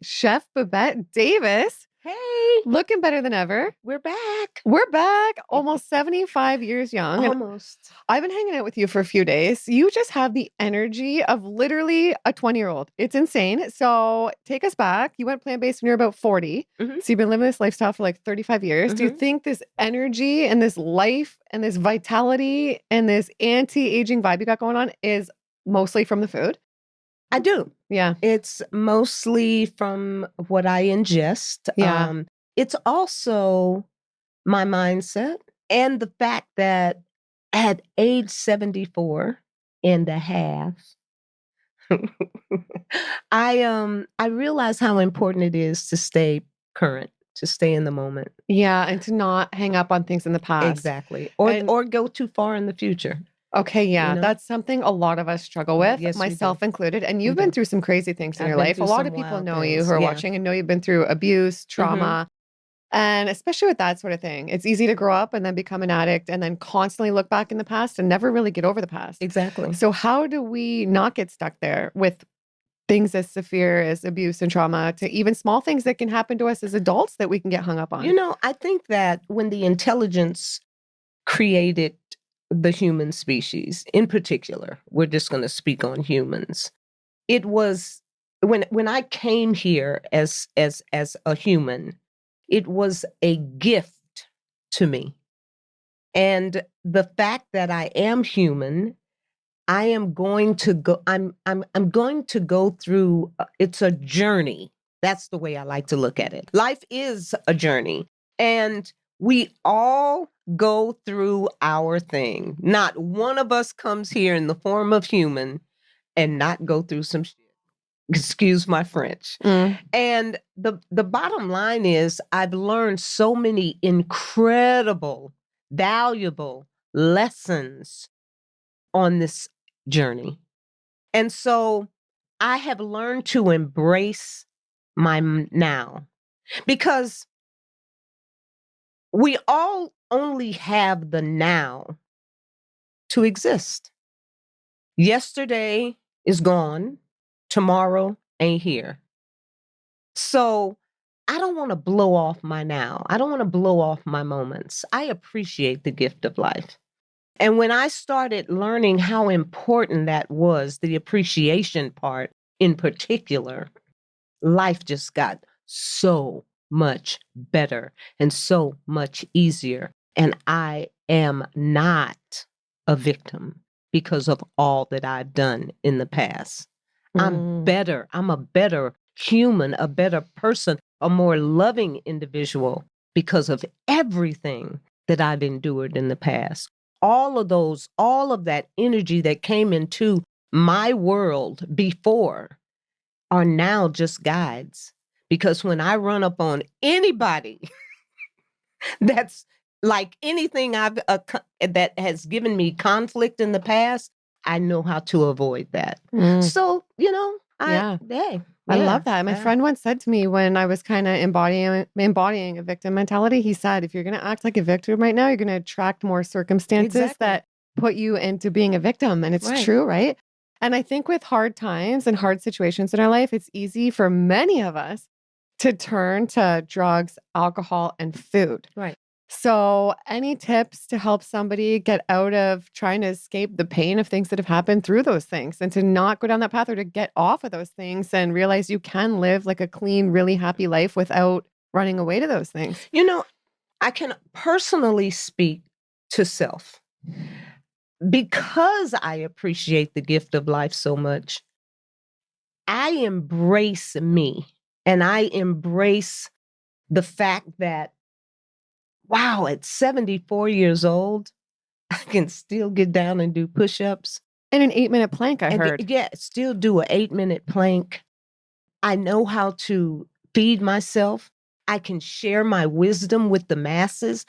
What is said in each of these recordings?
Chef Babette Davis. Hey, Looking better than ever. we're back. We're back, almost 75 years young. and Almost. I've been hanging out with you for a few days. You just have the energy of literally a 20-year-old. It's insane. So take us back. You went plant-based when you were about 40. Mhm. So you've been living this lifestyle for like 35 years. Do you think this energy and this life and this vitality and this anti-aging vibe you got going on is mostly from the food? I do. Yeah. It's mostly from what I ingest. Yeah. It's also my mindset and the fact that at age 74 and a half, I realize how important it is to stay current, to stay in the moment. Yeah. And to not hang up on things in the past. Exactly. And- Or go too far in the future. Okay, yeah, You know? that's something a lot of us struggle with, Yes, we do. myself included. And you've We been do. through some crazy things in I've your been life. A through lot some of people wild know you things, who are yeah. watching and know you've been through abuse, trauma, and especially with that sort of thing. It's easy to grow up and then become an addict and then constantly look back in the past and never really get over the past. Exactly. So how do we not get stuck there with things as severe as abuse and trauma to even small things that can happen to us as adults that we can get hung up on? You know, I think that when the intelligence created the human species, in particular, we're just going to speak on humans. It was when I came here as a human, it was a gift to me. And the fact that I am human, I am going to go I'm going to go through it's a journey. That's the way I like to look at it. Life is a journey, and we all go through our thing. Not one of us comes here in the form of human and not go through some shit. Excuse my French. And the bottom line is I've learned so many incredible, valuable lessons on this journey. And so I have learned to embrace my now, because we all only have the now to exist. Yesterday is gone. Tomorrow ain't here. So I don't want to blow off my now. I don't want to blow off my moments. I appreciate the gift of life. And when I started learning how important that was, the appreciation part in particular, life just got so much better and so much easier. And I am not a victim because of all that I've done in the past. I'm better. I'm a better human, a better person, a more loving individual because of everything that I've endured in the past. All of that energy that came into my world before are now just guides. Because when I run up on anybody that's like anything that has given me conflict in the past, I know how to avoid that. So, you know, I love that. My friend once said to me when I was kind of embodying a victim mentality, he said, if you're going to act like a victim right now, you're going to attract more circumstances that put you into being a victim. And it's true, right? And I think with hard times and hard situations in our life, it's easy for many of us to turn to drugs, alcohol, and food. Right. So any tips to help somebody get out of trying to escape the pain of things that have happened through those things and to not go down that path, or to get off of those things and realize you can live like a clean, really happy life without running away to those things? You know, I can personally speak to self. Because I appreciate the gift of life so much, I embrace me, and I embrace the fact that, wow, at 74 years old, I can still get down and do push-ups. And an 8-minute plank, I heard. Yeah, still do an 8-minute plank. I know how to feed myself. I can share my wisdom with the masses.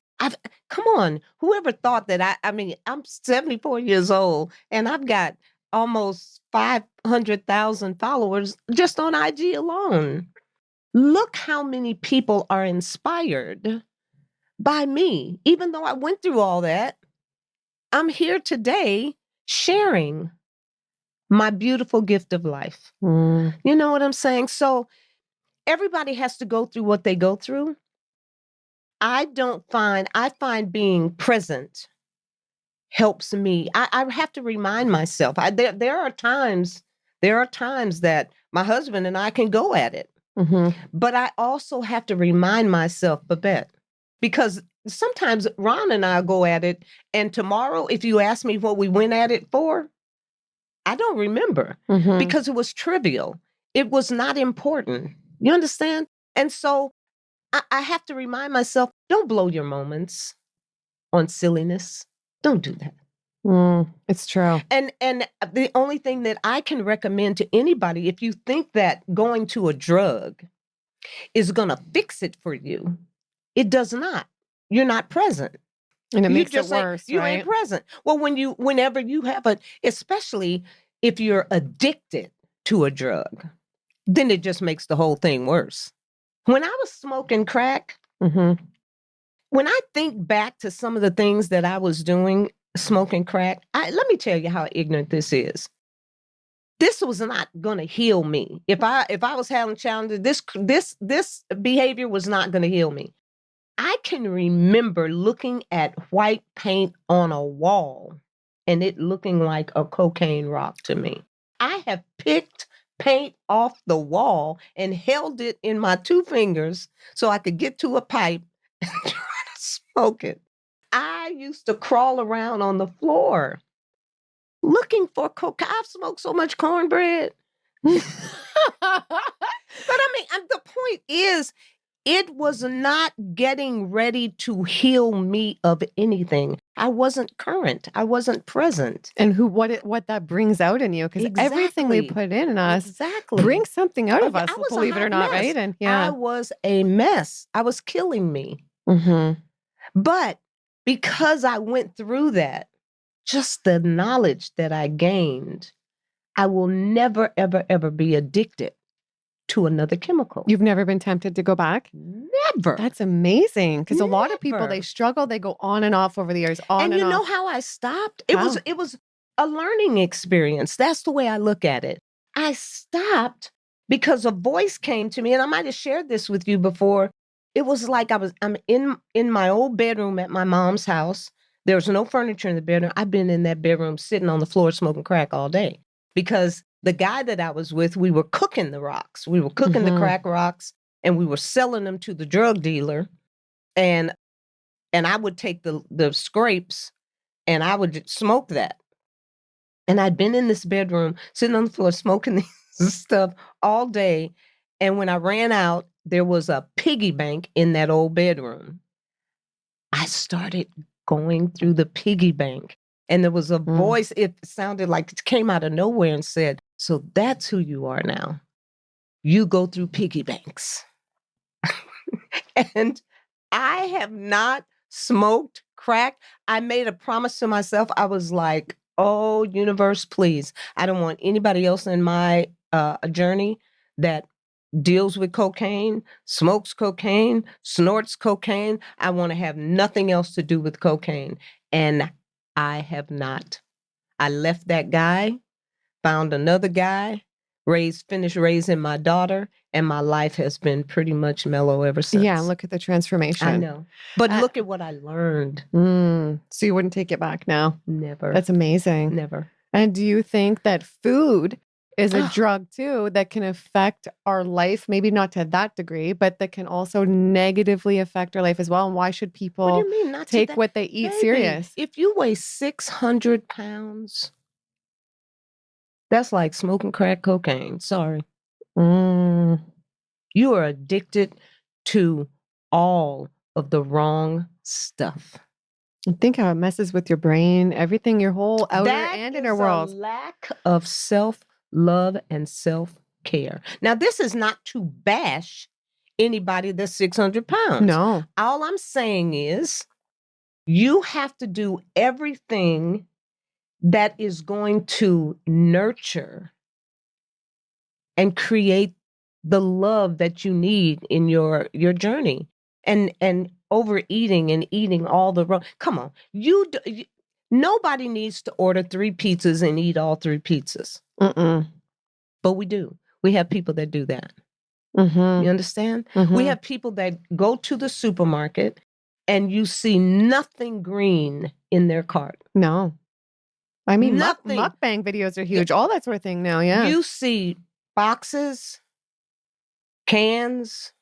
Come on, whoever thought that I'm 74 years old and I've got almost 500,000 followers just on IG alone. Look how many people are inspired by me. Even though I went through all that, I'm here today sharing my beautiful gift of life. You know what I'm saying? So everybody has to go through what they go through. I find being present helps me. I have to remind myself. There are times that my husband and I can go at it. But I also have to remind myself, Babette, because sometimes Ron and I go at it, and tomorrow, if you ask me what we went at it for, I don't remember because it was trivial. It was not important. You understand? And so I have to remind myself, don't blow your moments on silliness. Don't do that. It's true. And the only thing that I can recommend to anybody, if you think that going to a drug is going to fix it for you, it does not. You're not present. And it makes it worse, you right? ain't present. Well, whenever you have especially if you're addicted to a drug, then it just makes the whole thing worse. When I was smoking crack, when I think back to some of the things that I was doing, smoking crack, let me tell you how ignorant this is. This was not going to heal me. If I was having challenges, this behavior was not going to heal me. I can remember looking at white paint on a wall and it looking like a cocaine rock to me. I have picked paint off the wall and held it in my 2 fingers so I could get to a pipe and try to smoke it. I used to crawl around on the floor looking for cocaine. I've smoked so much cornbread. But I mean, the point is, it was not getting ready to heal me of anything. I wasn't current. I wasn't present. And what that brings out in you, because everything we put in us brings something out of us, believe it or not, right? And I was a mess. I was killing me. But because I went through that, just the knowledge that I gained, I will never, ever, ever be addicted to another chemical. You've never been tempted to go back? Never. That's amazing. Because a lot of people, they struggle, they go on and off over the years, and you know how I stopped? It was a learning experience. That's the way I look at it. I stopped because a voice came to me, and I might have shared this with you before. It was like I'm in my old bedroom at my mom's house. There was no furniture in the bedroom. I've been in that bedroom sitting on the floor smoking crack all day because the guy that I was with, we were cooking the rocks. We were cooking the crack rocks and we were selling them to the drug dealer. And I would take the scrapes and I would smoke that. And I'd been in this bedroom sitting on the floor smoking this stuff all day. And when I ran out, there was a piggy bank in that old bedroom. I started going through the piggy bank. And there was a voice, it sounded like it came out of nowhere and said, so that's who you are now. You go through piggy banks. And I have not smoked crack. I made a promise to myself. I was like, oh, universe, please. I don't want anybody else in my journey that deals with cocaine, smokes cocaine, snorts cocaine. I want to have nothing else to do with cocaine. And I have not. I left that guy, found another guy, finished raising my daughter, and my life has been pretty much mellow ever since. Yeah, look at the transformation. I know. But look at what I learned. So you wouldn't take it back now? Never. That's amazing. Never. And do you think that food is a drug too that can affect our life? Maybe not to that degree, but that can also negatively affect our life as well. And why should people what do you mean, not take what they eat serious? If you weigh 600 pounds, that's like smoking crack cocaine. Sorry. You are addicted to all of the wrong stuff. Think how it messes with your brain, everything, your whole outer and inner world. Lack of self-love and self-care. Now, this is not to bash anybody that's 600 pounds. No. All I'm saying is you have to do everything that is going to nurture and create the love that you need in your journey. And overeating and eating all the wrong. Come on, nobody needs to order 3 pizzas and eat all 3 pizzas. But we do. We have people that do that. You understand? We have people that go to the supermarket and you see nothing green in their cart. No. I mean, nothing. Mukbang videos are huge. All that sort of thing now, yeah. You see boxes, cans,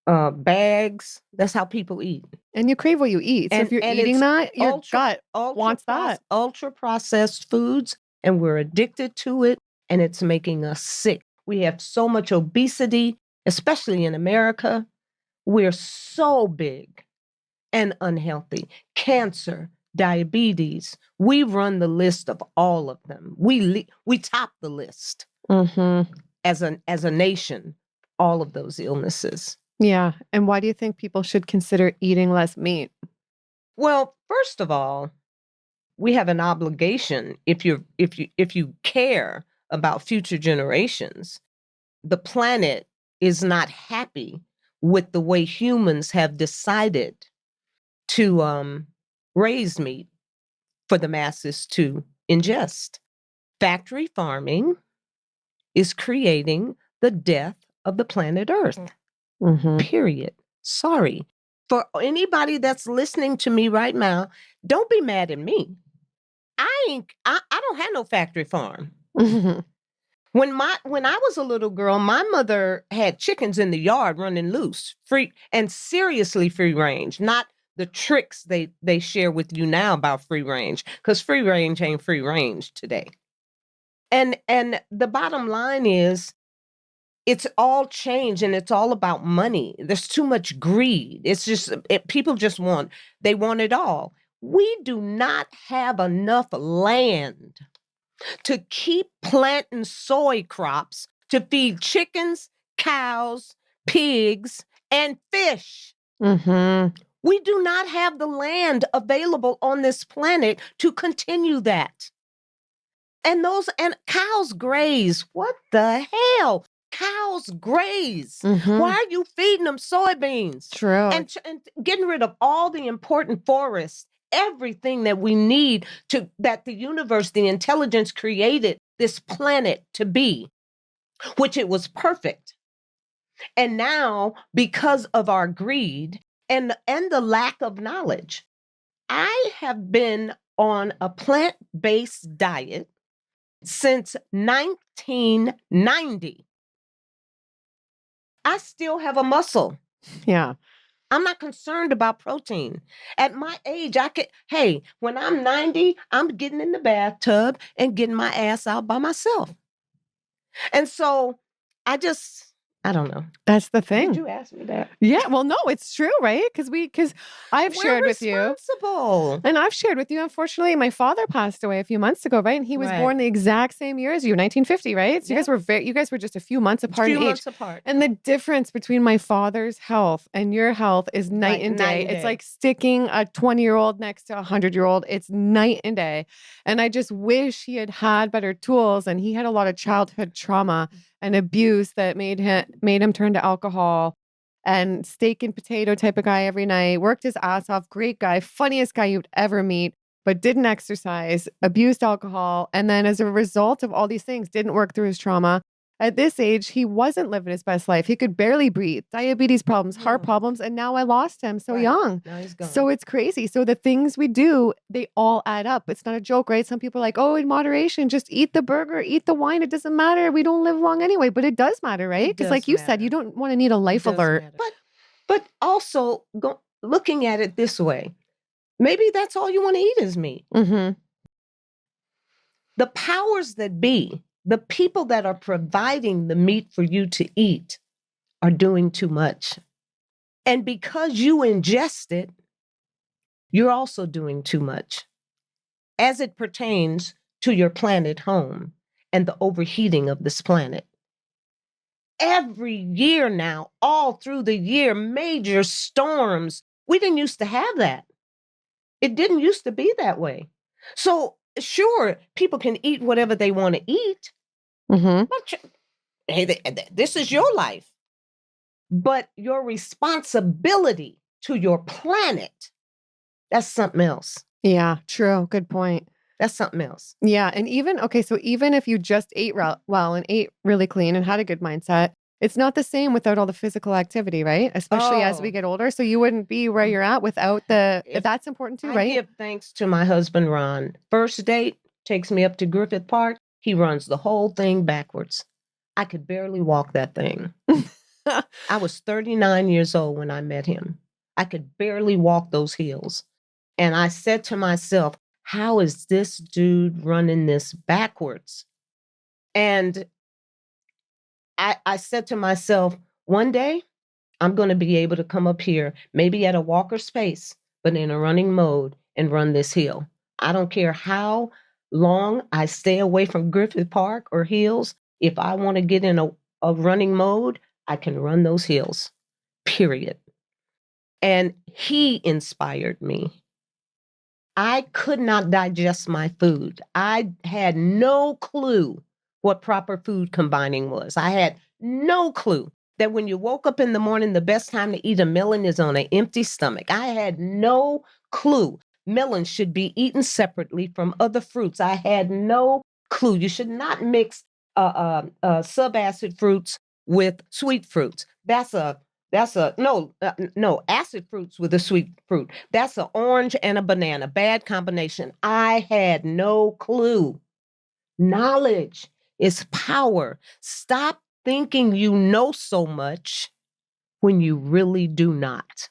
bags. That's how people eat. And you crave what you eat. So if you're eating that, your gut wants that. Ultra-processed foods, and we're addicted to it, and it's making us sick. We have so much obesity, especially in America. We're so big and unhealthy. Cancer, diabetes. We run the list of all of them. We top the list as a nation, all of those illnesses. Yeah. And why do you think people should consider eating less meat? Well, first of all, we have an obligation if you care about future generations. The planet is not happy with the way humans have decided to raise meat for the masses to ingest. Factory farming is creating the death of the planet Earth. Period. Sorry. For anybody that's listening to me right now, don't be mad at me. I don't have no factory farm. When I was a little girl, my mother had chickens in the yard running loose, free and seriously free range, not the tricks they share with you now about free range, because free range ain't free range today. And the bottom line is, it's all change and it's all about money. There's too much greed. It's just, people just want it all. We do not have enough land to keep planting soy crops to feed chickens, cows, pigs, and fish. We do not have the land available on this planet to continue that. And cows graze. What the hell? Cows graze. Why are you feeding them soybeans? True. And getting rid of all the important forests, everything that we need that the universe, the intelligence created this planet to be, which it was perfect. And now, because of our greed and the lack of knowledge, I have been on a plant-based diet since 1990. I still have a muscle. Yeah. I'm not concerned about protein. At my age, when I'm 90, I'm getting in the bathtub and getting my ass out by myself. And so I don't know. That's the thing. Did you ask me that? Yeah. Well, no, it's true, right? Because I've shared with you. And I've shared with you, unfortunately, my father passed away a few months ago, right? And he was born the exact same year as you, 1950, right? So you guys were just a few months apart in age. And the difference between my father's health and your health is night and day. It's like sticking a 20-year-old next to a 100-year-old. It's night and day. And I just wish he had better tools. And he had a lot of childhood trauma and abuse that made him turn to alcohol and steak and potato type of guy every night, worked his ass off, great guy, funniest guy you'd ever meet, but didn't exercise, abused alcohol. And then as a result of all these things, didn't work through his trauma. At this age, he wasn't living his best life. He could barely breathe, diabetes problems, heart problems. And now I lost him so young. Now he's gone. So it's crazy. So the things we do, they all add up. It's not a joke, right? Some people are like, oh, in moderation, just eat the burger, eat the wine. It doesn't matter. We don't live long anyway, but it does matter, right? Because like you said, you don't want to need a life alert. But also looking at it this way, maybe that's all you want to eat is meat. The powers that be, the people that are providing the meat for you to eat are doing too much. And because you ingest it, you're also doing too much as it pertains to your planet home and the overheating of this planet. Every year now, all through the year, major storms. We didn't used to have that. It didn't used to be that way. So sure, people can eat whatever they want to eat. But hey, this is your life. But your responsibility to your planet, that's something else. Yeah, true. Good point. That's something else. Yeah. And even if you just ate well and ate really clean and had a good mindset It's not the same without all the physical activity, right? Especially as we Oh, get older. So you wouldn't be where you're at without that's important too, I right? give thanks to my husband, Ron. First date takes me up to Griffith Park. He runs the whole thing backwards. I could barely walk that thing. I was 39 years old when I met him. I could barely walk those hills. And I said to myself, how is this dude running this backwards? And I said to myself, one day I'm going to be able to come up here, maybe at a walker's pace, but in a running mode and run this hill. I don't care how long I stay away from Griffith Park or hills. If I want to get in a running mode, I can run those hills, period. And he inspired me. I could not digest my food. I had no clue what proper food combining was. I had no clue that when you woke up in the morning, the best time to eat a melon is on an empty stomach. I had no clue. Melons should be eaten separately from other fruits. I had no clue. You should not mix subacid fruits with sweet fruits. No acid fruits with a sweet fruit. That's an orange and a banana. Bad combination. I had no clue. Knowledge is power. Stop thinking you know so much when you really do not.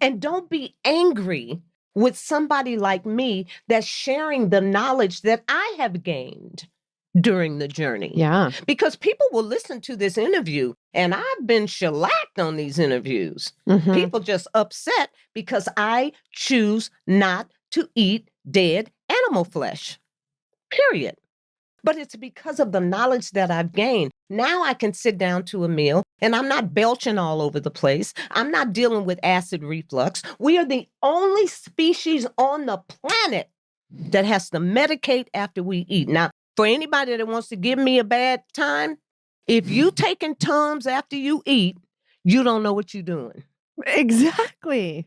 And don't be angry with somebody like me that's sharing the knowledge that I have gained during the journey. Yeah. Because people will listen to this interview, and I've been shellacked on these interviews. Mhm. People just upset because I choose not to eat dead animal flesh. Period. But it's because of the knowledge that I've gained. Now I can sit down to a meal and I'm not belching all over the place. I'm not dealing with acid reflux. We are the only species on the planet that has to medicate after we eat. Now, for anybody that wants to give me a bad time, if you taking Tums after you eat, you don't know what you're doing. Exactly.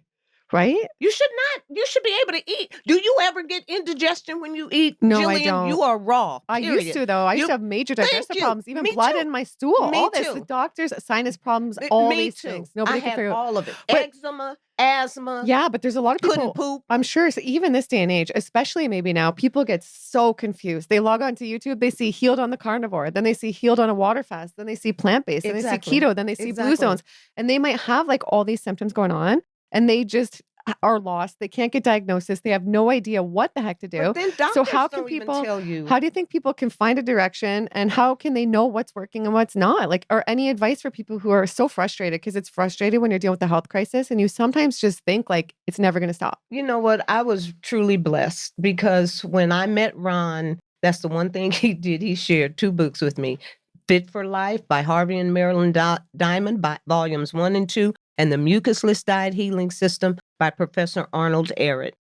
Right? You should be able to eat. Do you ever get indigestion when you eat? No, I Gillian, don't. you are raw. I Period. used to, though. I used You- to have major Thank digestive you. problems, even Me blood too. in my stool. Me All this, too. the doctors, sinus problems, all Me these too. things. I Nobody could had figure it out. all of it. But Eczema, asthma, yeah, but there's a lot of couldn't people, poop. I'm sure, so even this day and age, especially maybe now, people get so confused. They log on to YouTube, they see healed on the carnivore, then they see healed on a water fast, then they see plant-based, then Exactly. they see keto, then they see blue Exactly. zones. And they might have like all these symptoms going on, and they just are lost. They can't get diagnosis. They have no idea what the heck to do. But then doctors So how can don't even people, tell you. how do you think people can find a direction, and how can they know what's working and what's not? Like, or any advice for people who are so frustrated, because it's frustrating when you're dealing with the health crisis and you sometimes just think like it's never going to stop. You know what? I was truly blessed because when I met Ron, that's the one thing he did. He shared 2 books with me. Fit for Life by Harvey and Marilyn Diamond, by volumes 1 and 2, and The Mucusless Diet Healing System by Professor Arnold Ehret.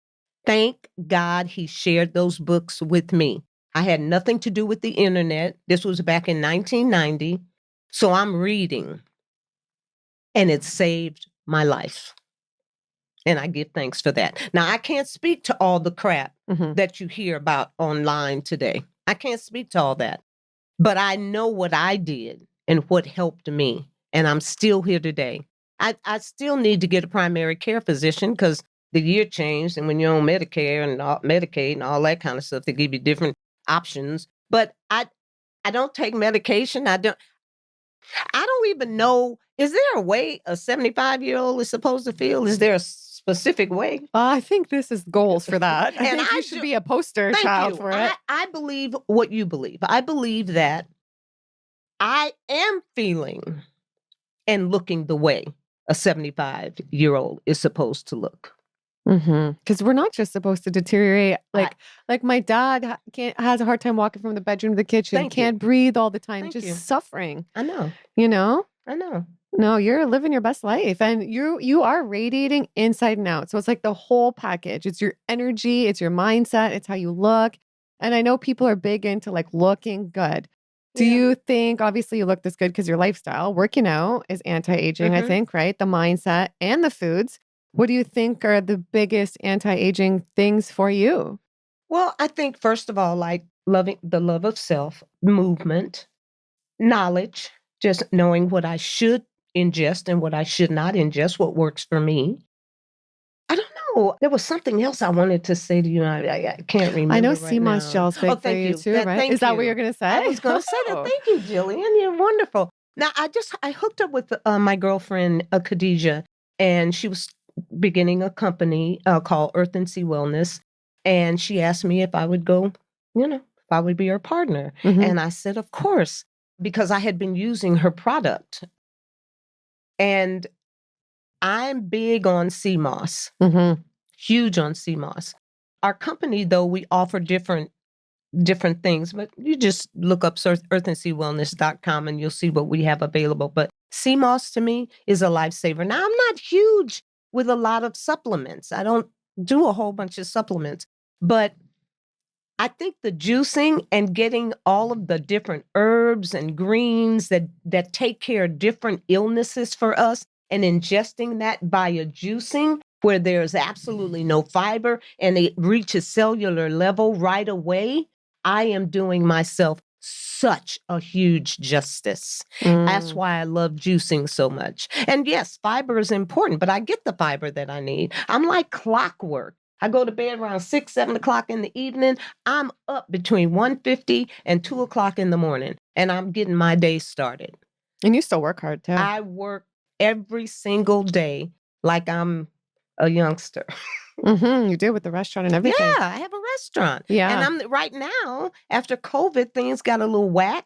Thank God he shared those books with me. I had nothing to do with the internet. This was back in 1990. So I'm reading, and it saved my life. And I give thanks for that. Now, I can't speak to all the crap that you hear about online today. I can't speak to all that. But I know what I did and what helped me. And I'm still here today. I still need to get a primary care physician because the year changed. And when you're on Medicare and Medicaid and all that kind of stuff, they give you different options. But I don't take medication. I don't even know. Is there a way a 75-year-old is supposed to feel? Is there a specific way? I think this is goals for that. I And think you should be a poster child for it. I believe what you believe. I believe that I am feeling and looking the way a 75-year-old is supposed to look. Because we're not just supposed to deteriorate. Like my dad has a hard time walking from the bedroom to the kitchen. Can't breathe all the time. Just suffering. I know. You know? I know. No, you're living your best life, and you are radiating inside and out. So it's like the whole package. It's your energy, it's your mindset, it's how you look. And I know people are big into like looking good. Do you think, obviously you look this good because your lifestyle, working out is anti-aging, I think, right? The mindset and the foods. What do you think are the biggest anti-aging things for you? Well, I think first of all, like loving the love of self, movement, knowledge, just knowing what I should ingest and what I should not ingest, what works for me. I don't know. There was something else I wanted to say to you. I can't remember. I know right _CMOS now. gel's big for Thank you you. too, right? Thank Is that you. what you're going to say? I was going to say that. Thank you, Gillian. You're wonderful. Now, I hooked up with my girlfriend, Khadijah, and she was beginning a company called Earth and Sea Wellness. And she asked me if I would go, if I would be her partner. And I said, of course, because I had been using her product. And I'm big on CMOS, huge on CMOS. Our company, though, we offer different things, but you just look up earthandseawellness.com and you'll see what we have available. But CMOS to me is a lifesaver. Now, I'm not huge with a lot of supplements. I don't do a whole bunch of supplements, but I think the juicing and getting all of the different herbs and greens that take care of different illnesses for us and ingesting that via juicing where there's absolutely no fiber and it reaches cellular level right away, I am doing myself such a huge justice. That's why I love juicing so much. And yes, fiber is important, but I get the fiber that I need. I'm like clockwork. I go to bed around 6, 7 o'clock in the evening. I'm up between 1:50 and 2 o'clock in the morning, and I'm getting my day started. And you still work hard too. I work every single day like I'm a youngster. You do with the restaurant and everything. Yeah, I have a restaurant. Yeah. And I'm right now, after COVID, things got a little whack.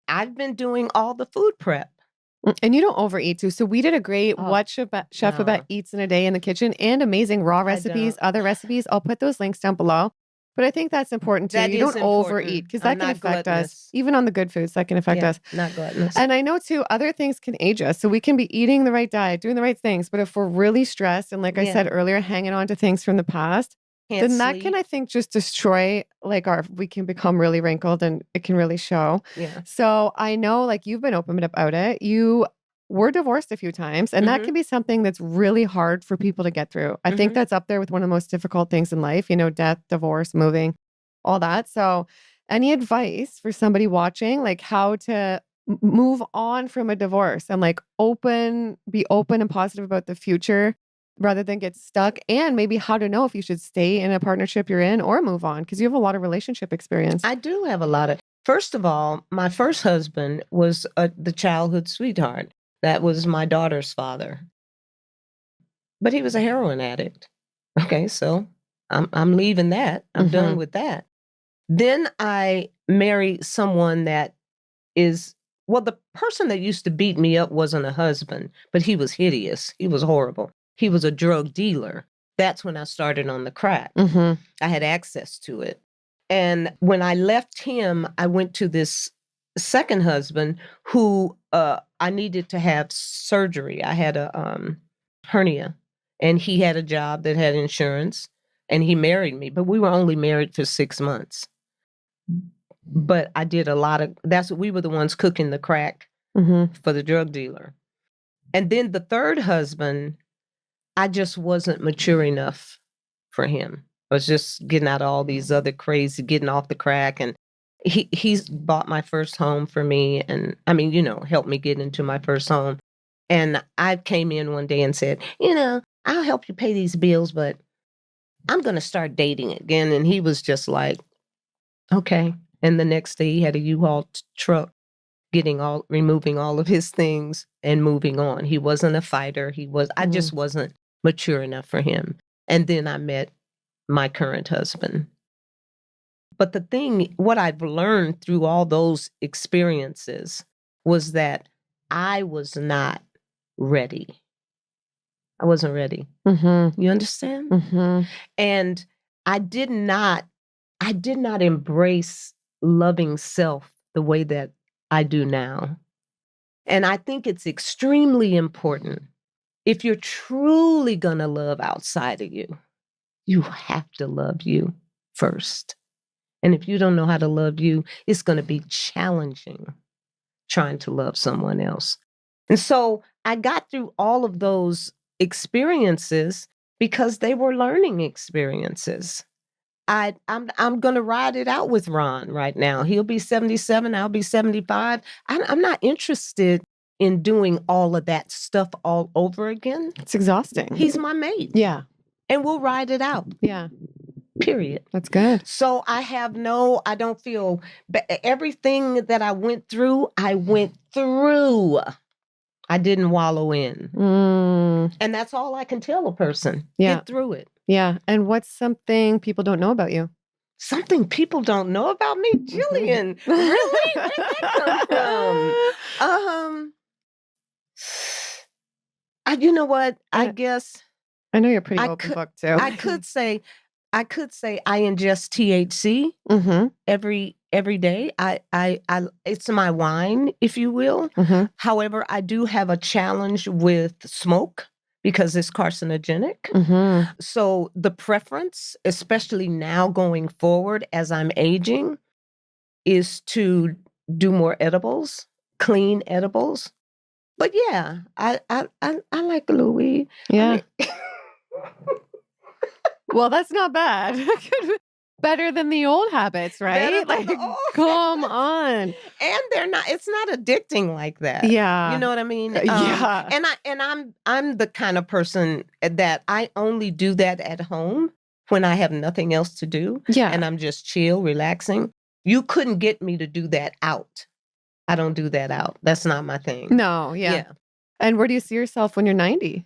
I've been doing all the food prep. And you don't overeat too. So we did a great What Chef Babette Eats in a Day in the Kitchen and amazing raw recipes, other recipes. I'll put those links down below. But I think that's important too. You don't overeat because that can affect us. Even on the good foods, that can affect us. Not gluttonous. And I know too, other things can age us. So we can be eating the right diet, doing the right things. But if we're really stressed and like I said earlier, hanging on to things from the past, then that can, I think, just destroy we can become really wrinkled and it can really show. Yeah. So I know like you've been open about it. You were divorced a few times and that can be something that's really hard for people to get through. I think that's up there with one of the most difficult things in life, death, divorce, moving, all that. So any advice for somebody watching, like how to move on from a divorce and like be open and positive about the future rather than get stuck, and maybe how to know if you should stay in a partnership you're in or move on because you have a lot of relationship experience. I do have a lot of. First of all, my first husband was the childhood sweetheart. That was my daughter's father. But he was a heroin addict. Okay, so I'm leaving that. I'm done with that. Then I married someone that the person that used to beat me up wasn't a husband, but he was hideous. He was horrible. He was a drug dealer. That's when I started on the crack. I had access to it. And when I left him, I went to this second husband who I needed to have surgery. I had a hernia and he had a job that had insurance and he married me, but we were only married for 6 months. But I did a lot of, we were the ones cooking the crack for the drug dealer. And then the third husband, I just wasn't mature enough for him. I was just getting out of all these other crazy, getting off the crack. And he's bought my first home for me. And I mean, helped me get into my first home. And I came in one day and said, I'll help you pay these bills, but I'm going to start dating again. And he was just like, okay. And the next day he had a U-Haul truck removing all of his things and moving on. He wasn't a fighter. I just wasn't mature enough for him. And then I met my current husband. But what I've learned through all those experiences was that I was not ready. I wasn't ready. You understand? And I did not embrace loving self the way that I do now. And I think it's extremely important. If you're truly going to love outside of you, you have to love you first. And if you don't know how to love you, it's going to be challenging trying to love someone else. And so I got through all of those experiences because they were learning experiences. I'm gonna ride it out with Ron right now. He'll be 77, I'll be 75. I'm not interested in doing all of that stuff all over again. It's exhausting. He's my mate. Yeah. And we'll ride it out. Yeah. Period. That's good. So I don't feel, everything that I went through. I didn't wallow in. And that's all I can tell a person. Yeah. Get through it. Yeah. And what's something people don't know about you? Something people don't know about me? Gillian, really? Where'd that come from? You know what? I guess I know you're pretty open book too. I could say I ingest THC every day. It's my wine, if you will. However, I do have a challenge with smoke because it's carcinogenic. So the preference, especially now going forward as I'm aging, is to do more edibles, clean edibles. But yeah, I like a little weed. Yeah. Well, that's not bad. Better than the old habits, right? Like, come on. And it's not addicting like that. Yeah. You know what I mean? Yeah. And I'm the kind of person that I only do that at home when I have nothing else to do. Yeah. And I'm just chill, relaxing. You couldn't get me to do that out. I don't do that out. That's not my thing. No, yeah. And where do you see yourself when you're 90?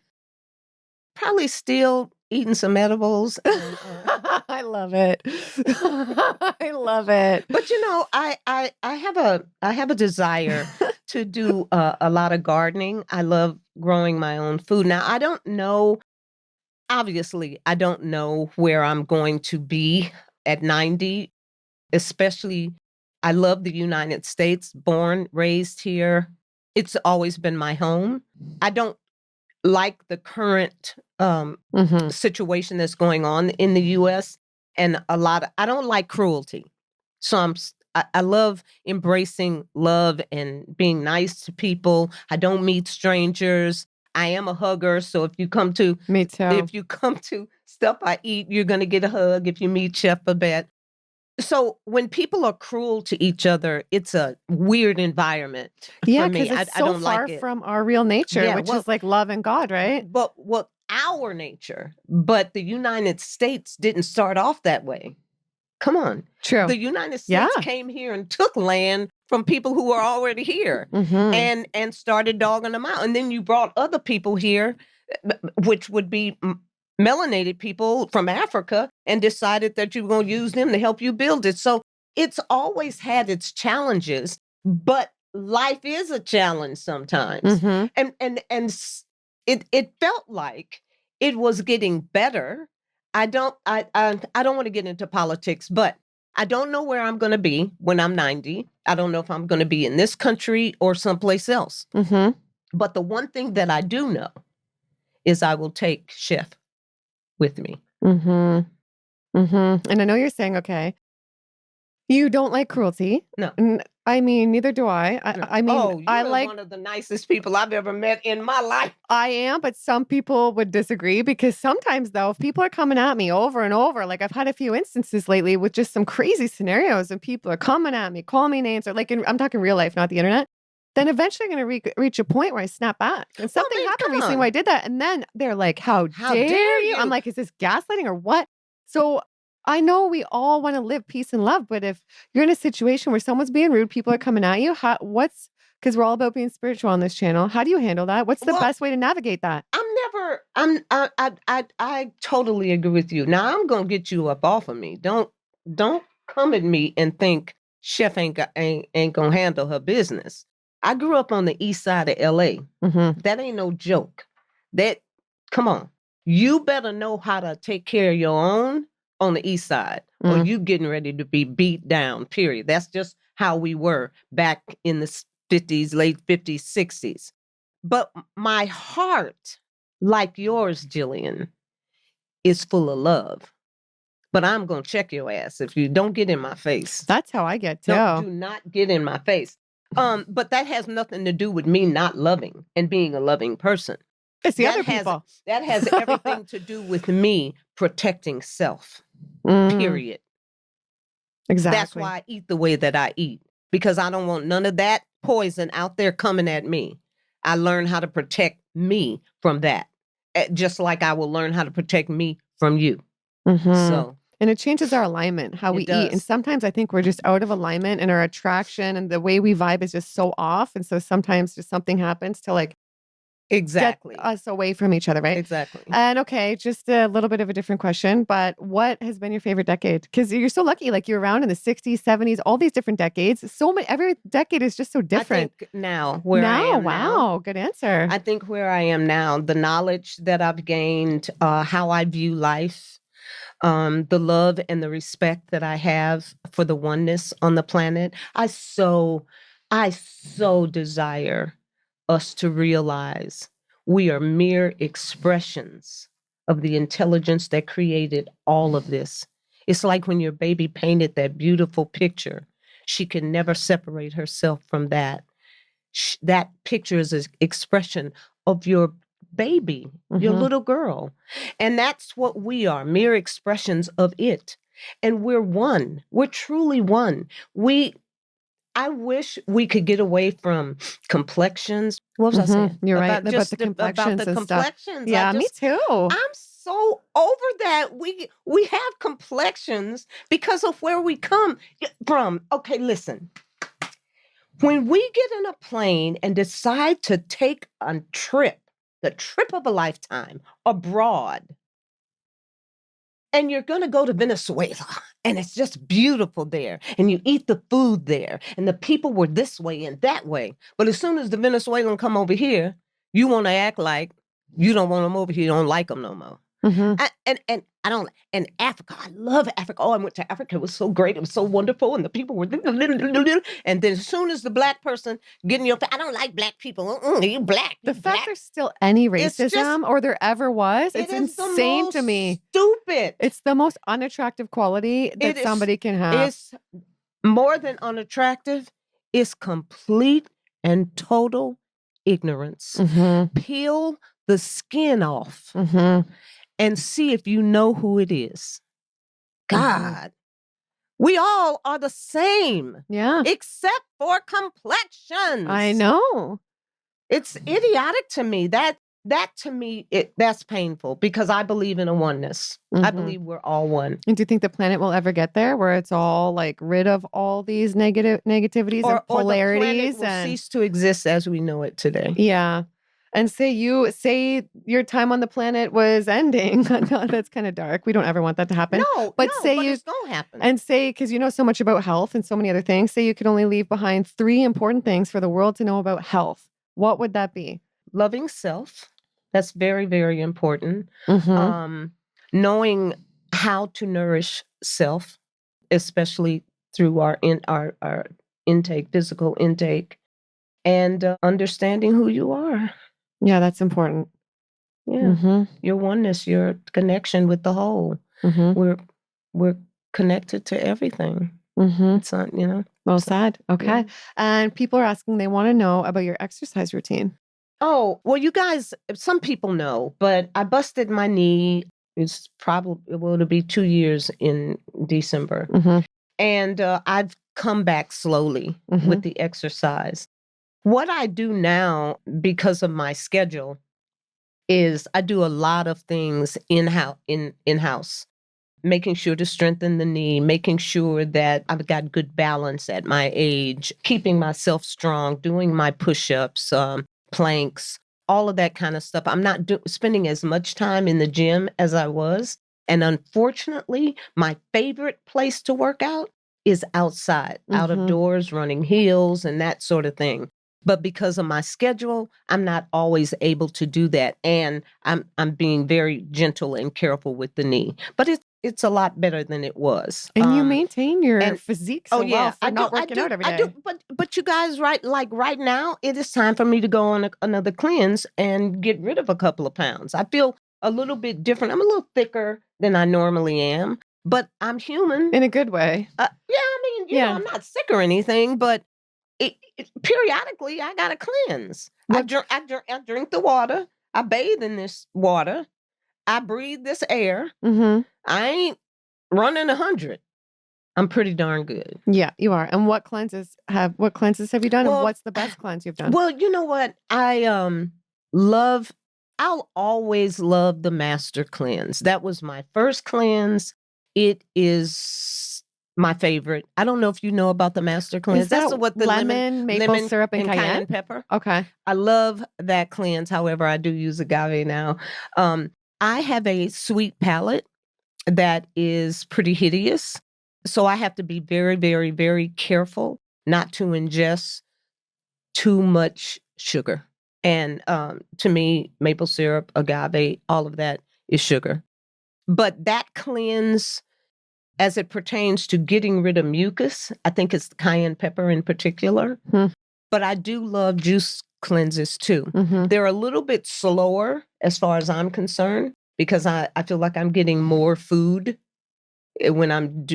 Probably still eating some edibles. And, I love it. I love it. But you know, I have a desire to do a lot of gardening. I love growing my own food. Now, I don't know. Obviously, I don't know where I'm going to be at 90. Especially, I love the United States. Born, raised here. It's always been my home. I don't like the current situation that's going on in the U.S. and I don't like cruelty. So I love embracing love and being nice to people. I don't meet strangers. I am a hugger. So if you come to Me too. If you come to stuff I eat, you're going to get a hug if you meet Chef Babette. So when people are cruel to each other, it's a weird environment for me. Because it's I so don't far like it. from our real nature, which is like love and God, right? But our nature. But the United States didn't start off that way. Come on. True. The United States came here and took land from people who were already here and started dogging them out. And then you brought other people here, which would be melanated people from Africa, and decided that you were going to use them to help you build it. So it's always had its challenges, but life is a challenge sometimes. And it felt like it was getting better. I don't want to get into politics, but I don't know where I'm going to be when I'm 90. I don't know if I'm going to be in this country or someplace else. But the one thing that I do know is I will take Chef with me. And I know you're saying, okay, you don't like cruelty. No. I mean, neither do I. I mean, I like one of the nicest people I've ever met in my life. I am, but some people would disagree because sometimes, though, if people are coming at me over and over, like I've had a few instances lately with just some crazy scenarios and people are coming at me, calling me names, or like I'm talking real life, not the internet. Then eventually I'm going to reach a point where I snap back. And something happened recently where I did that. And then they're like, how dare you? I'm like, is this gaslighting or what? So I know we all want to live peace and love, but if you're in a situation where someone's being rude, people are coming at you, because we're all about being spiritual on this channel. How do you handle that? What's the best way to navigate that? I totally agree with you. Now I'm going to get you up off of me. Don't come at me and think Chef ain't going to handle her business. I grew up on the east side of LA. That ain't no joke. Come on. You better know how to take care of your own on the east side, or you getting ready to be beat down, period. That's just how we were back in the 50s, late 50s, 60s. But my heart, like yours, Gillian, is full of love. But I'm going to check your ass if you don't get in my face. That's how I get too. Do not get in my face. But that has nothing to do with me not loving and being a loving person. It's the other That has people. that has everything to do with me protecting self. Mm, Period. exactly. That's why I eat the way that I eat, because I don't want none of that poison out there coming at me. I learn how to protect me from that, just like I will learn how to protect me from you. So And it changes our alignment, how we it eat. And does. sometimes I think we're just out of alignment and our attraction and the way we vibe is just so off. And so sometimes just something happens to like Exactly. get us away from each other, right? Exactly. And okay, just a little bit of a different question, but what has been your favorite decade? Because you're so lucky, like you're around in the 60s, 70s, all these different decades. So many, every decade is just so different. I think now, where I am now. Wow, good answer. I think where I am now, the knowledge that I've gained, how I view life, the love and the respect that I have for the oneness on the planet. I so desire us to realize we are mere expressions of the intelligence that created all of this. It's like when your baby painted that beautiful picture. She can never separate herself from that. That picture is an expression of your baby, your little girl. And that's what we are, mere expressions of it. And we're one. We're truly one. I wish we could get away from complexions. What was I saying? You're right. About just the about complexions the and stuff. complexions. Yeah, me too. I'm so over that. We have complexions because of where we come from. Okay, listen. When we get in a plane and decide to take a trip, the trip of a lifetime abroad, and you're going to go to Venezuela, and it's just beautiful there, and you eat the food there, and the people were this way and that way. But as soon as the Venezuelan come over here, you want to act like you don't want them over here, you don't like them no more. And I don't, and Africa, I love Africa. Oh, I went to Africa. It was so great. It was so wonderful. And the people were, and then as soon as the black person get in your face, I don't like black people. You black. The fact there's still any racism or there ever was, it's insane to me. Stupid. It's the most unattractive quality that somebody can have. It's more than unattractive. It's complete and total ignorance. Peel the skin off. And see if you know who it is. God, we all are the same. Yeah. Except for complexions. I know. It's idiotic to me. That to me, that's painful because I believe in a oneness. I believe we're all one. And do you think the planet will ever get there where it's all like rid of all these negativities and polarities? Or the planet will cease to exist as we know it today. Yeah. And say your time on the planet was ending. That's kind of dark. We don't ever want that to happen. But it's gonna happen. And say, because you know so much about health and so many other things, say you could only leave behind 3 important things for the world to know about health. What would that be? Loving self. That's very, very important. Knowing how to nourish self, especially through our intake, physical intake, and understanding who you are. Yeah, that's important. Yeah. Your oneness, your connection with the whole. We're connected to everything. It's not, Well said. Okay. Yeah. And people are asking, they want to know about your exercise routine. Oh, well, you guys, some people know, but I busted my knee. It's it'll be 2 years in December. And I've come back slowly with the exercise. What I do now, because of my schedule, is I do a lot of things in-house, making sure to strengthen the knee, making sure that I've got good balance at my age, keeping myself strong, doing my push-ups, planks, all of that kind of stuff. I'm not spending as much time in the gym as I was. And unfortunately, my favorite place to work out is outside, out of doors, running heels and that sort of thing. But because of my schedule, I'm not always able to do that. And I'm being very gentle and careful with the knee. But it's a lot better than it was. And you maintain your physique so well for not working out every day. I do. But you guys, right now, it is time for me to go on another cleanse and get rid of a couple of pounds. I feel a little bit different. I'm a little thicker than I normally am, but I'm human. In a good way. I'm not sick or anything, but periodically I gotta cleanse. I drink the water. I bathe in this water. I breathe this air. Mm-hmm. I ain't running 100. I'm pretty darn good. Yeah, you are. And what cleanses have you done? Well, and what's the best cleanse you've done? Well, you know what? I'll always love the Master Cleanse. That was my first cleanse. It is my favorite. I don't know if you know about the Master Cleanse. Is that That's what the lemon, maple syrup, and cayenne pepper. Okay. I love that cleanse. However, I do use agave now. I have a sweet palate that is pretty hideous. So I have to be very, very, very careful not to ingest too much sugar. And to me, maple syrup, agave, all of that is sugar. But that cleanse, as it pertains to getting rid of mucus, I think it's cayenne pepper in particular. But I do love juice cleanses too. Mm-hmm. They're a little bit slower as far as I'm concerned, because I feel like I'm getting more food when I'm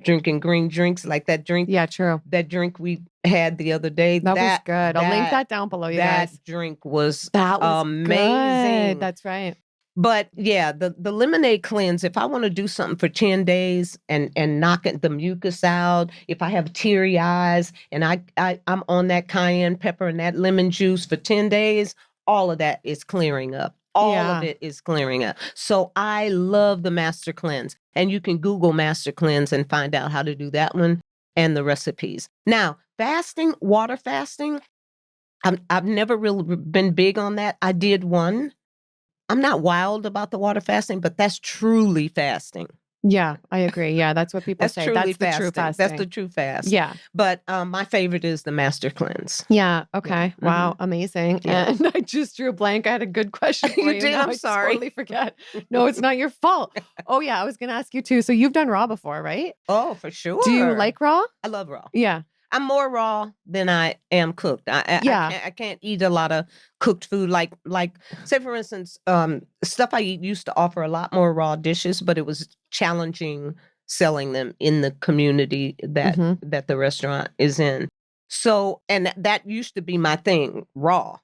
drinking green drinks, like that drink. Yeah, true. That drink we had the other day. That was good. I'll link that down below, you guys. That drink was amazing. Good. That's right. But yeah, the lemonade cleanse, if I want to do something for 10 days and knock the mucus out, if I have teary eyes and I'm on that cayenne pepper and that lemon juice for 10 days, all of that is clearing up. All of it is clearing up. So I love the Master Cleanse. And you can Google Master Cleanse and find out how to do that one and the recipes. Now, fasting, water fasting, I've never really been big on that. I did one. I'm not wild about the water fasting, but that's truly fasting. Yeah, I agree. Yeah, that's what people say. That's the true fasting. That's the true fast. Yeah. But my favorite is the Master Cleanse. Yeah. Okay. Yeah. Wow. Amazing. Yeah. And I just drew a blank. I had a good question for you. You did? Now I'm I sorry. totally forget. No, it's not your fault. Oh, yeah. I was going to ask you too. So you've done raw before, right? Oh, for sure. Do you like raw? I love raw. Yeah. I'm more raw than I am cooked. I can't eat a lot of cooked food. Like say for instance, stuff I eat used to offer a lot more raw dishes, but it was challenging selling them in the community that the restaurant is in. So, and that used to be my thing, raw.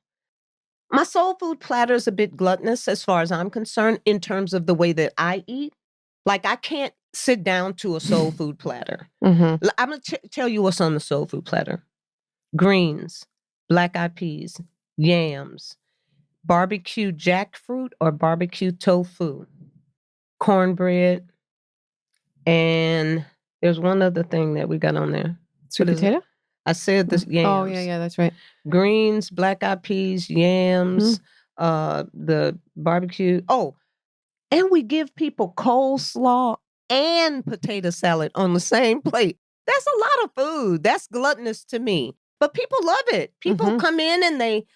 My soul food platter is a bit gluttonous as far as I'm concerned in terms of the way that I eat. Like I can't sit down to a soul food platter. Mm-hmm. I'm going to tell you what's on the soul food platter. Greens, black-eyed peas, yams, barbecue jackfruit or barbecue tofu, cornbread, and there's one other thing that we got on there. Sweet potato? I said this yams. Oh, yeah, that's right. Greens, black-eyed peas, yams, the barbecue. Oh, and we give people coleslaw and potato salad on the same plate. That's a lot of food. That's gluttonous to me. But people love it. People come in and they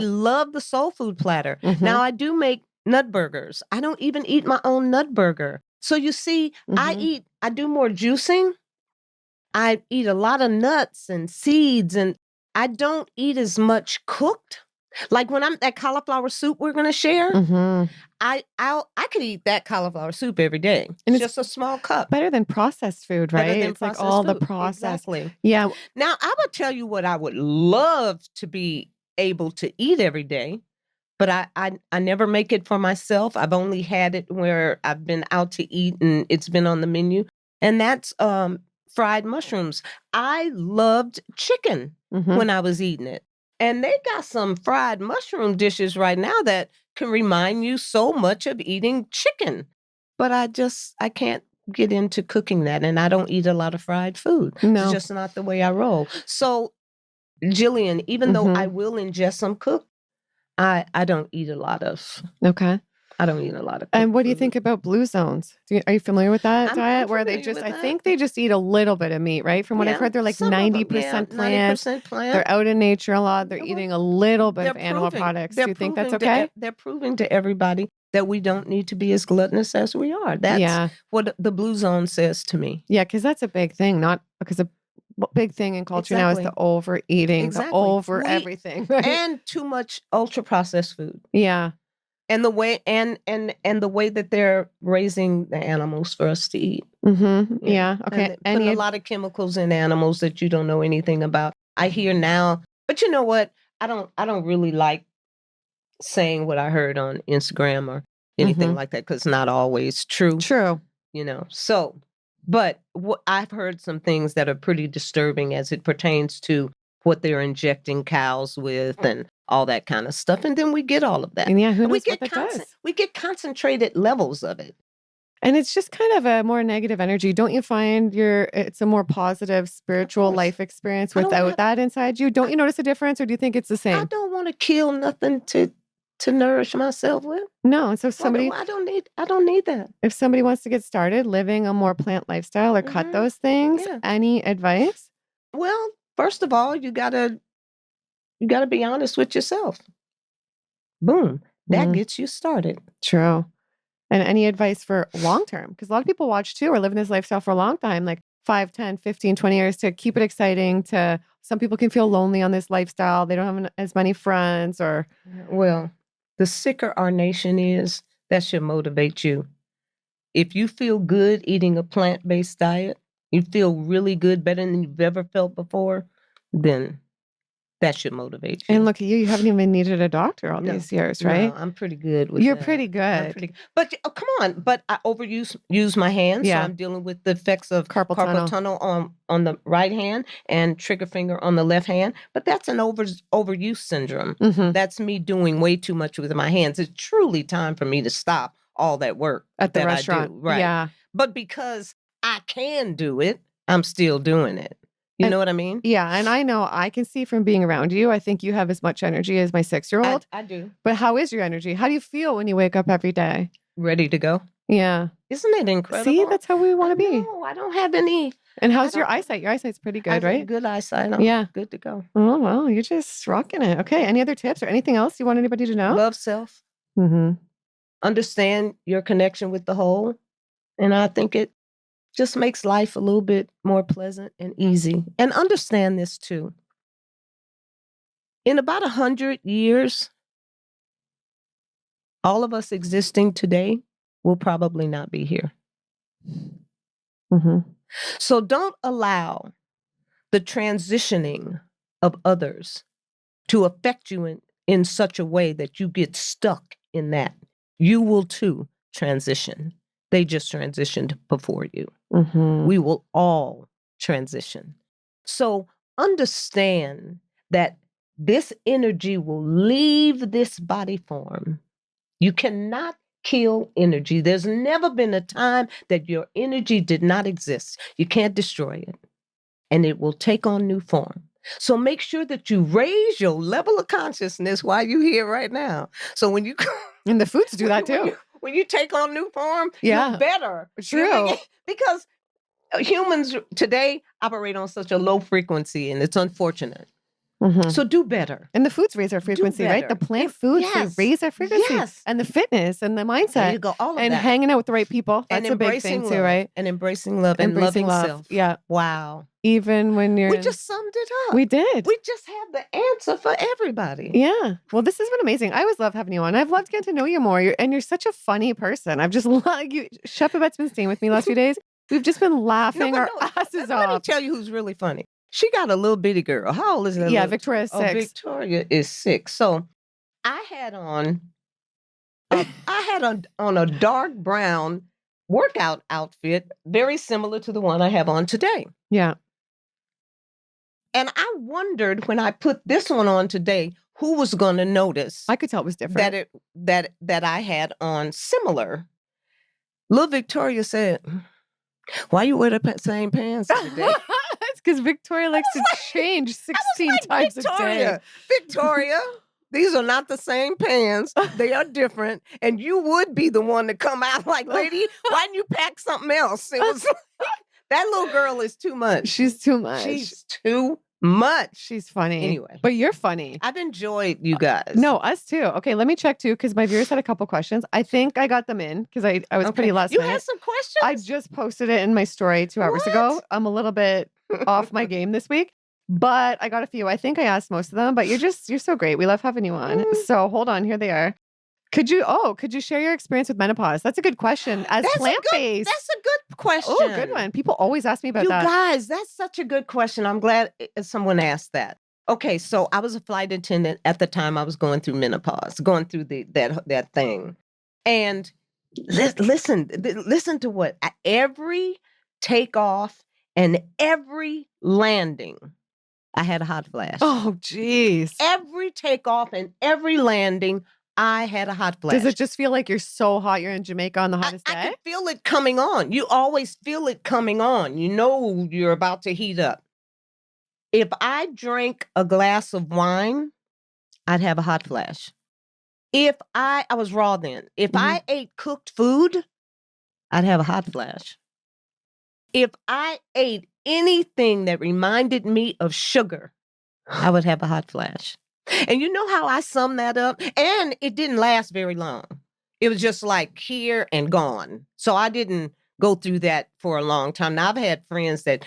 love the soul food platter. Now, I do make nut burgers. I don't even eat my own nut burger. So you see, I do more juicing. I eat a lot of nuts and seeds, and I don't eat as much cooked. Like when I'm that cauliflower soup we're going to share, I could eat that cauliflower soup every day. And it's just a small cup. Better than processed food, right? It's like all food. The processed. Exactly. Yeah. Now, I would tell you what I would love to be able to eat every day, but I never make it for myself. I've only had it where I've been out to eat and it's been on the menu. And that's fried mushrooms. I loved chicken when I was eating it. And they got some fried mushroom dishes right now that can remind you so much of eating chicken. But I can't get into cooking that. And I don't eat a lot of fried food. No. It's just not the way I roll. So, Gillian, even though I will ingest some cooked, I don't eat a lot of. Okay. I don't eat a lot of. And what do you think about blue zones? Are you familiar with that diet? Where they I think they just eat a little bit of meat, right? From what I've heard, they're like 90% plant. 90% plant. They're out in nature a lot. They're eating a little bit of animal products. Do you think that's okay? They're proving to everybody that we don't need to be as gluttonous as we are. That's what the blue zone says to me. Yeah, because that's a big thing. Not because a big thing in culture now is the overeating, the over everything, right? And too much ultra processed food. Yeah. And the way and the way that they're raising the animals for us to eat. Yeah. Okay. And a lot of chemicals in animals that you don't know anything about. I hear now, but you know what? I don't really like saying what I heard on Instagram or anything like that, because it's not always true. True. You know, so, but I've heard some things that are pretty disturbing as it pertains to what they're injecting cows with and all that kind of stuff. And then we get all of that. And yeah, who knows we get what that does? We get concentrated levels of it. And it's just kind of a more negative energy. Don't you find it's a more positive spiritual life experience without that inside you? Don't you notice a difference, or do you think it's the same? I don't want to kill nothing to nourish myself with. No. And so somebody, I don't need that. if somebody wants to get started living a more plant lifestyle or cut those things, any advice? Well, first of all, you gotta be honest with yourself. Boom. That gets you started. True. And any advice for long term? Because a lot of people watch too or live in this lifestyle for a long time, like 5, 10, 15, 20 years, to keep it exciting. To some people can feel lonely on this lifestyle. They don't have as many friends or. Well, the sicker our nation is, that should motivate you. If you feel good eating a plant-based diet, you feel really good, better than you've ever felt before, then that should motivate you. And look at you. You haven't even needed a doctor all these years, right? No, I'm pretty good with You're that. pretty good. But come on. But I use my hands. Yeah. So I'm dealing with the effects of carpal tunnel on the right hand and trigger finger on the left hand. But that's an overuse syndrome. That's me doing way too much with my hands. It's truly time for me to stop all that work at the that restaurant. I do. Right. Yeah. But because I can do it, I'm still doing it. You know what I mean? Yeah. And I know I can see from being around you, I think you have as much energy as my 6-year-old. I do. But how is your energy? How do you feel when you wake up every day? Ready to go. Yeah. Isn't it incredible? See, that's how we want to be. No, I don't have any. And how's your eyesight? Your eyesight's pretty good, right? Good eyesight. I'm good to go. Oh, well, you're just rocking it. Okay. Any other tips or anything else you want anybody to know? Love self. Understand your connection with the whole. And I think it just makes life a little bit more pleasant and easy. And understand this too. In about 100 years, all of us existing today will probably not be here. So don't allow the transitioning of others to affect you in such a way that you get stuck in that. You will too transition. They just transitioned before you. We will all transition. So understand that this energy will leave this body form. You cannot kill energy. There's never been a time that your energy did not exist. You can't destroy it. And it will take on new form. So make sure that you raise your level of consciousness while you're here right now. So when you... And the foods do that too. When you take on new form, yeah, you're better. True. Because humans today operate on such a low frequency, and it's unfortunate. So do better. And the foods raise our frequency, right? The plant foods, they raise our frequency. And the fitness and the mindset. There you go. All of and that. Hanging out with the right people. That's a big thing too, right? And embracing love and loving self. Yeah. Wow. Even when you're... We just summed it up. We did. We just have the answer for everybody. Yeah. Well, this has been amazing. I always love having you on. I've loved getting to know you more. You're such a funny person. I've just loved you. Chef Babette's been staying with me the last few days. We've just been laughing our asses off. Let me tell you who's really funny. She got a little bitty girl. How old is that? Yeah, Victoria's 6. Victoria is 6. So I had on a dark brown workout outfit, very similar to the one I have on today. Yeah. And I wondered when I put this one on today, who was going to notice? I could tell it was different. That I had on similar. Little Victoria said, "Why you wear the same pants today?" It's because Victoria likes to change 16 times a day. Victoria, these are not the same pants. They are different. And you would be the one to come out like, lady, why didn't you pack something else? It was that little girl is too much. She's too much. She's too much. She's funny. Anyway. But you're funny. I've enjoyed you guys. No, us too. Okay, let me check too, because my viewers had a couple questions. I think I got them in because I was pretty last minute. You had some questions? I just posted it in my story 2 hours ago. I'm a little bit off my game this week, but I got a few. I think I asked most of them, but you're so great. We love having you on. So hold on, here they are. Could you share your experience with menopause? That's a good question. As plant-based. That's a good question. Oh, good one. People always ask me about that. You guys, that's such a good question. I'm glad someone asked that. Okay, so I was a flight attendant at the time I was going through menopause, going through that thing. And listen to what every takeoff and every landing, I had a hot flash. Oh, geez. Every takeoff and every landing, I had a hot flash. Does it just feel like you're so hot you're in Jamaica on the hottest day? I could feel it coming on. You always feel it coming on. You know you're about to heat up. If I drank a glass of wine, I'd have a hot flash. If I was raw then. If I ate cooked food, I'd have a hot flash. If I ate anything that reminded me of sugar, I would have a hot flash. And you know how I sum that up? And it didn't last very long. It was just like here and gone. So I didn't go through that for a long time. Now, I've had friends that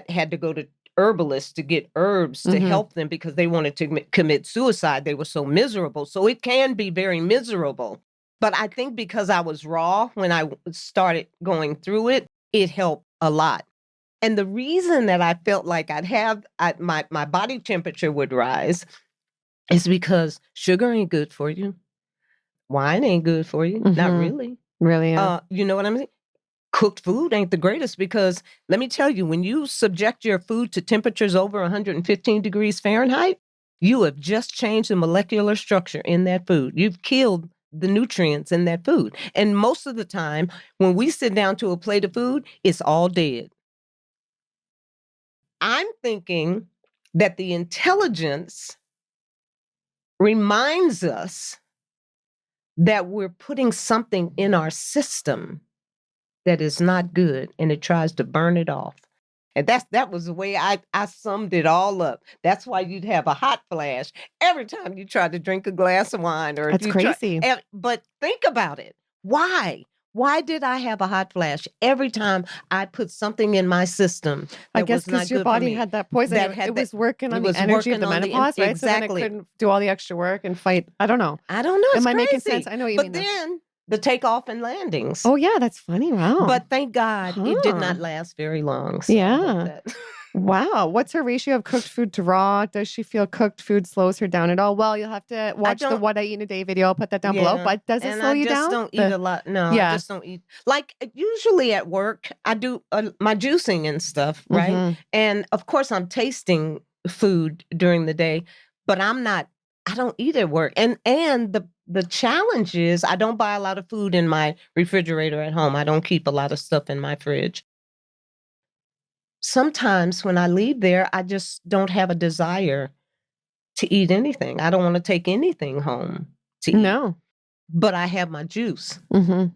had to go to herbalists to get herbs to help them because they wanted to commit suicide. They were so miserable. So it can be very miserable. But I think because I was raw when I started going through it, it helped a lot. And the reason that I felt like my body temperature would rise is because sugar ain't good for you. Wine ain't good for you. Not really. Really? Yeah. You know what I mean? Cooked food ain't the greatest because let me tell you, when you subject your food to temperatures over 115 degrees Fahrenheit, you have just changed the molecular structure in that food. You've killed the nutrients in that food. And most of the time, when we sit down to a plate of food, it's all dead. I'm thinking that the intelligence reminds us that we're putting something in our system that is not good, and it tries to burn it off. And that was the way I summed it all up. That's why you'd have a hot flash every time you tried to drink a glass of wine. That's crazy. But think about it. Why? Why did I have a hot flash every time I put something in my system that I guess because your body had that poison. It was working on the energy of the menopause, right? Exactly. So then it couldn't do all the extra work and fight. I don't know. Am I making sense? I know what you mean. But then the takeoff and landings. Oh, yeah, that's funny. Wow. But thank God it did not last very long. So yeah. Wow. What's her ratio of cooked food to raw? Does she feel cooked food slows her down at all? Well, you'll have to watch the What I Eat in a Day video. I'll put that down below. But does it slow you down? I just don't eat a lot. No, I just don't eat. Like usually at work, I do my juicing and stuff, right? And of course, I'm tasting food during the day, but I don't eat at work. And the challenge is I don't buy a lot of food in my refrigerator at home. I don't keep a lot of stuff in my fridge. Sometimes when I leave there, I just don't have a desire to eat anything. I don't want to take anything home to eat. No. But I have my juice. And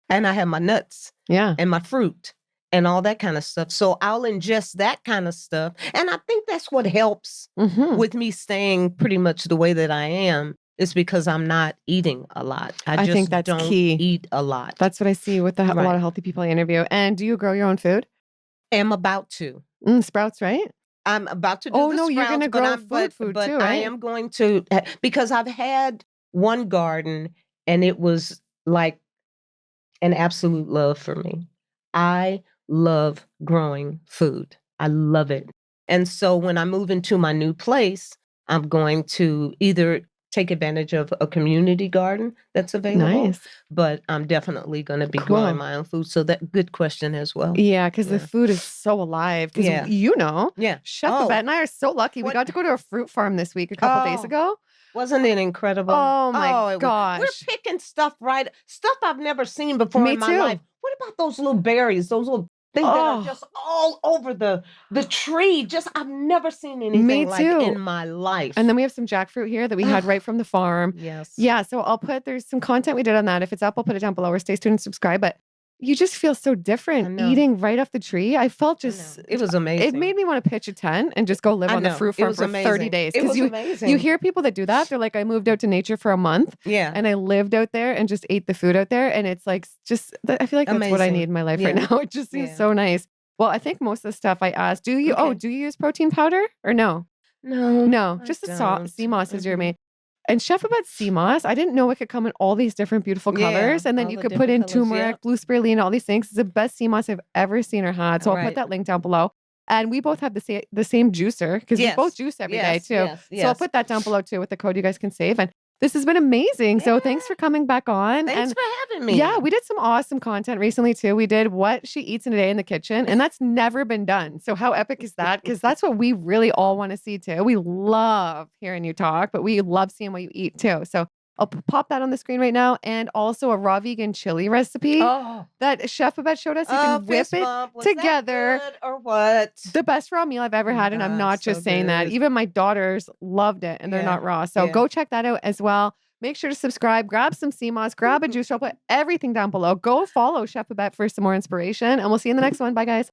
I have my nuts. Yeah. And my fruit and all that kind of stuff. So I'll ingest that kind of stuff. And I think that's what helps with me staying pretty much the way that I am. It's because I'm not eating a lot. I just think that's don't key. Eat a lot. That's what I see with a lot of healthy people I interview. And do you grow your own food? I'm about to. Sprouts, right? I'm about to do the sprouts, you're going to grow food too, right? I am going to, because I've had one garden and it was like an absolute love for me. I love growing food. I love it. And so when I move into my new place, I'm going to either take advantage of a community garden that's available. Nice. But I'm definitely going to be growing my own food. So that good question as well. Yeah, because the food is so alive. Because Chef Babette and I are so lucky. We got to go to a fruit farm this week a couple days ago. Wasn't it incredible? Oh my gosh. We're picking stuff I've never seen before in my life. What about those little berries, those little things that are just all over the tree? Just I've never seen anything like in my life. And then we have some jackfruit here that we had right from the farm. Yes. Yeah, so there's some content we did on that. If it's up, I'll put it down below, or stay tuned and subscribe. But you just feel so different eating right off the tree. I felt it was amazing. It made me want to pitch a tent and just go live on the fruit farm for 30 days. It was amazing. You hear people that do that. They're like, I moved out to nature for a month. Yeah. And I lived out there and just ate the food out there. And it's like, I feel like that's what I need in my life right now. It just seems so nice. Well, I think most of the stuff I asked, do you use protein powder or no? No, just the sea moss is your main. And Chef Babette's sea moss, I didn't know it could come in all these different beautiful colors. And then you could put in turmeric, blue spirulina, all these things. It's the best sea moss I've ever seen or had. So I'll put that link down below. And we both have the same juicer because we both juice every day too. So I'll put that down below too with the code you guys can save. And this has been amazing. So thanks for coming back on. Thanks for having me. Yeah, we did some awesome content recently too. We did what she eats in a day in the kitchen, and that's never been done. So how epic is that? Because that's what we really all want to see too. We love hearing you talk, but we love seeing what you eat too. So I'll pop that on the screen right now. And also a raw vegan chili recipe that Chef Babette showed us. You can whip it together. That good or what? The best raw meal I've ever had. And I'm not just saying that. Even my daughters loved it and they're not raw. So go check that out as well. Make sure to subscribe, grab some sea moss, grab a juice. I'll put everything down below. Go follow Chef Babette for some more inspiration. And we'll see you in the next one. Bye, guys.